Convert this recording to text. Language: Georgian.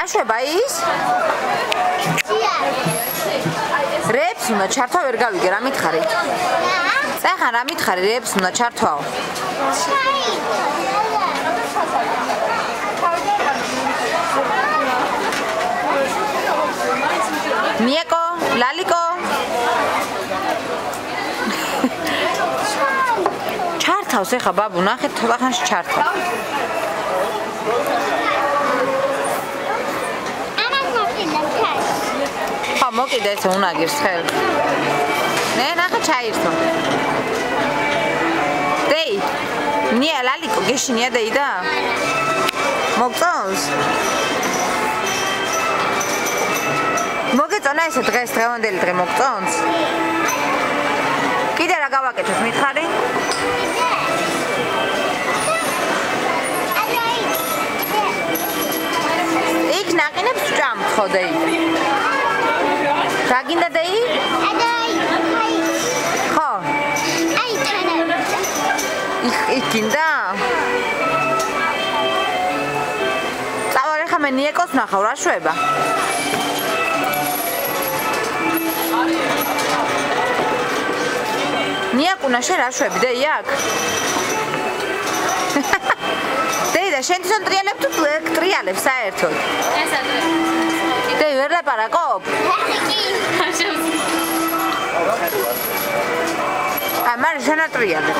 აშვება ის? რეებს უნდა ჩართვა ვერ გავიგე, რა მითხარი? წახან რა მითხარი, რეებს უნდა ჩართვაო? ნიეკო, ლალიკო. ჩართავს ეხა ბაბუ, ნახეთ თვალხანში ჩართავს. ხო, მოკიდე ესე უნაგირს ხელ. ნე, ნახე ჩაირთო. დეი. ნია ლალიკო გეშინია დეი და? მოგწონს? მოგეწონა ესე დღეს დღევანდელი დღე მოგწონს? კიდე რა გავაკეთოთ, მითხარი? იქ ნაყინებს ვჭამთ ხო დეი? რა გინდა დეი? ხო. აი ჩანა. იქ გინდა? წავალ ხა მე ნიეკოს ნახავ რა შვება? ნიაკუნა შენ რა შვები დეი აქ? დეი და შენ თვითონ ტრიალებ თუ ტრიალებ საერთოდ? ეს ადრე. დეი ვერ ლაპარაკობ? აი, მაგრამ შენ ატრიალებ.